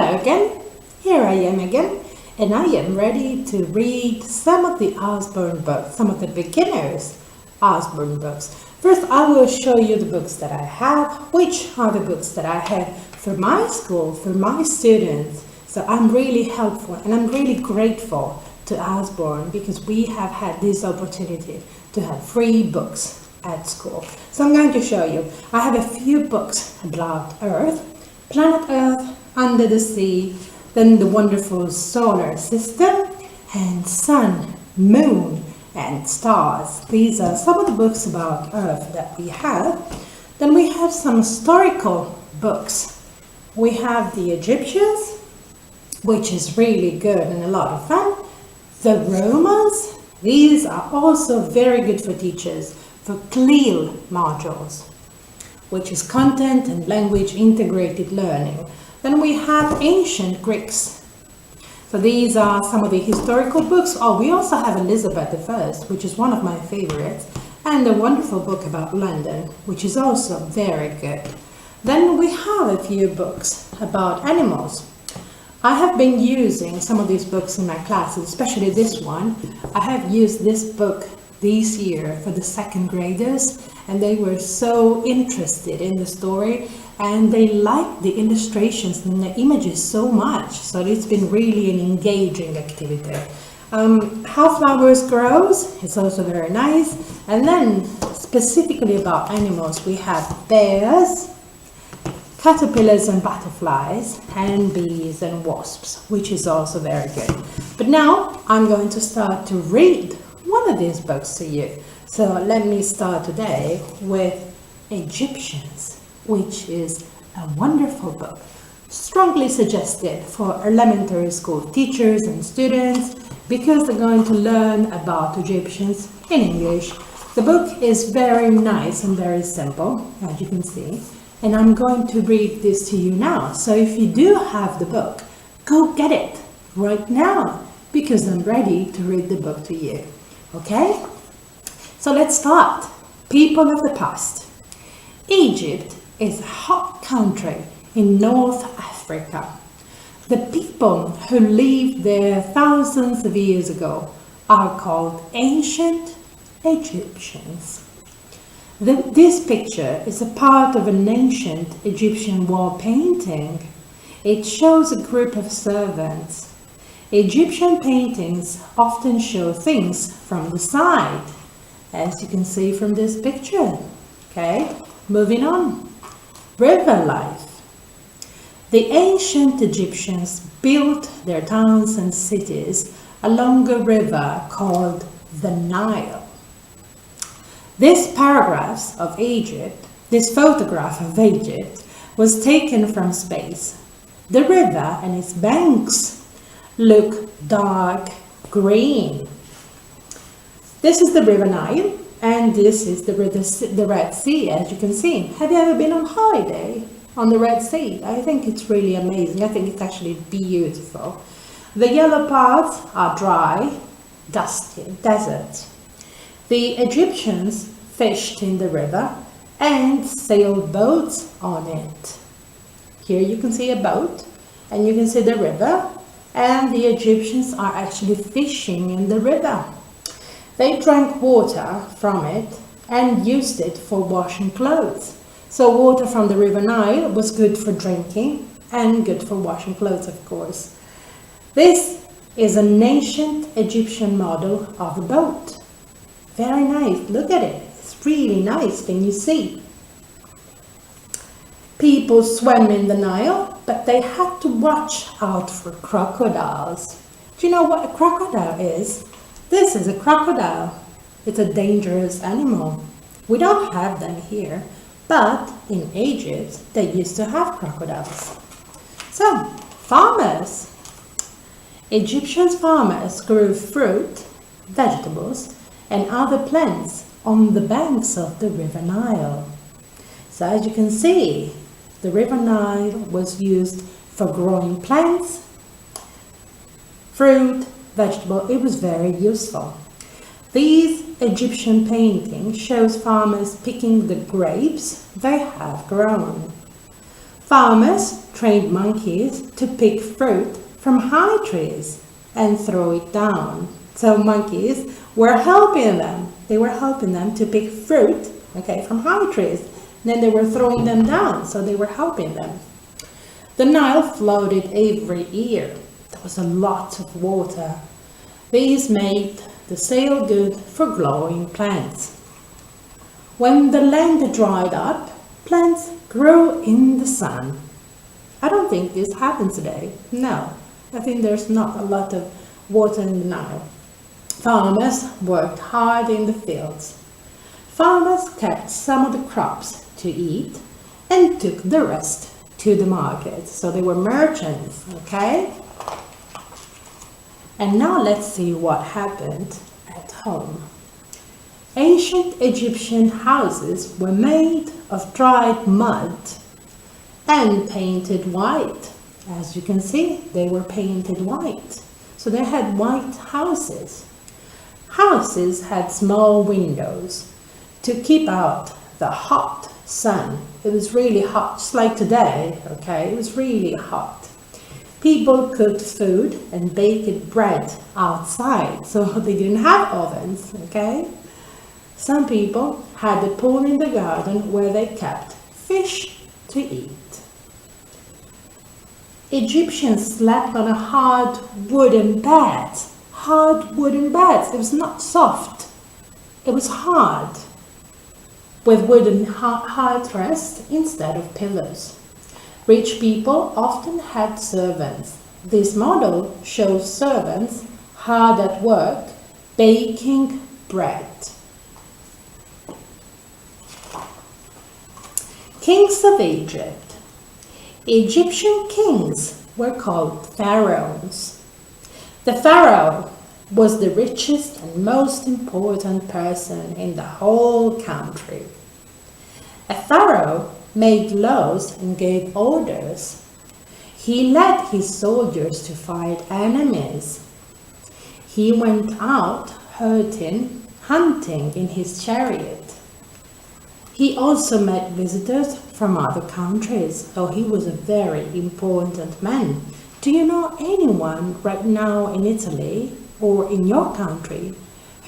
Hello again, here I am again, and I am ready to read some of the Usborne books, some of the beginners Usborne books. First, I will show you the books that I have, which are the books that I have for my school, for my students. So I'm really helpful and I'm really grateful to Usborne because we have had this opportunity to have free books at school. So I'm going to show you. I have a few books about Earth, planet Earth, under the sea, then the wonderful solar system, and sun, moon, and stars. These are some of the books about Earth that we have. Then we have some historical books. We have the Egyptians, which is really good and a lot of fun. The Romans, these are also very good for teachers, for CLIL modules, which is content and language integrated learning. Then we have ancient Greeks. So these are some of the historical books. Oh, we also have Elizabeth I, which is one of my favorites, and a wonderful book about London, which is also very good. Then we have a few books about animals. I have been using some of these books in my classes, especially this one. I have used this book this year for the second graders, and they were so interested in the story and they liked the illustrations and the images so much. So it's been really an engaging activity. How flowers grows is also very nice. And then specifically about animals, we have bears, caterpillars and butterflies, and bees and wasps, which is also very good. But now I'm going to start to read one of these books to you. So let me start today with Egyptians, which is a wonderful book, strongly suggested for elementary school teachers and students because they're going to learn about Egyptians in English. The book is very nice and very simple, as you can see, and I'm going to read this to you now. So if you do have the book, go get it right now because I'm ready to read the book to you. Okay? So let's start. People of the past. Egypt is a hot country in North Africa. The people who lived there thousands of years ago are called ancient Egyptians. This picture is a part of an ancient Egyptian wall painting. It shows a group of servants. Egyptian paintings often show things from the side, as you can see from this picture. Okay, moving on. River life. The ancient Egyptians built their towns and cities along a river called the Nile. This photograph of Egypt was taken from space. The river and its banks look dark green. This is the River Nile, and this is the Red Sea, as you can see. Have you ever been on holiday on the Red Sea? I think it's really amazing. I think it's actually beautiful. The yellow parts are dry, dusty desert. The Egyptians fished in the river and sailed boats on it. Here you can see a boat, and you can see the river, and the Egyptians are actually fishing in the river. They drank water from it and used it for washing clothes. So water from the River Nile was good for drinking and good for washing clothes, of course. This is an ancient Egyptian model of a boat. Very nice. Look at it. It's really nice. Can you see? People swam in the Nile, but they had to watch out for crocodiles. Do you know what a crocodile is? This is a crocodile. It's a dangerous animal. We don't have them here, but in Egypt, they used to have crocodiles. So, farmers. Egyptian farmers grew fruit, vegetables, and other plants on the banks of the River Nile. So as you can see, the River Nile was used for growing plants, fruit, vegetable. It was very useful. These Egyptian painting shows farmers picking the grapes they have grown. Farmers trained monkeys to pick fruit from high trees and throw it down. So monkeys were helping them. They were helping them to pick fruit, okay, from high trees. Then they were throwing them down, so they were helping them. The Nile flooded every year. There was a lot of water. These made the soil good for growing plants. When the land dried up, plants grew in the sun. I don't think this happens today. No, I think there's not a lot of water in the Nile. Farmers worked hard in the fields. Farmers kept some of the crops to eat and took the rest to the market. So they were merchants, okay? And now let's see what happened at home. Ancient Egyptian houses were made of dried mud and painted white. As you can see, they were painted white. So they had white houses. Houses had small windows to keep out the hot sun. It was really hot, just like today, okay? It was really hot. People cooked food and baked bread outside, so they didn't have ovens, okay? Some people had a pool in the garden where they kept fish to eat. Egyptians slept on a hard wooden bed. Hard wooden beds. It was not soft. It was hard, with wooden heartrests instead of pillows. Rich people often had servants. This model shows servants hard at work baking bread. Kings of Egypt. Egyptian kings were called pharaohs. The pharaoh was the richest and most important person in the whole country. A pharaoh made laws and gave orders. He led his soldiers to fight enemies. He went out hunting in his chariot. He also met visitors from other countries, so he was a very important man. Do you know anyone right now in Italy or in your country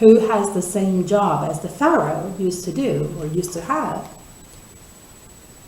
who has the same job as the pharaoh used to do or used to have?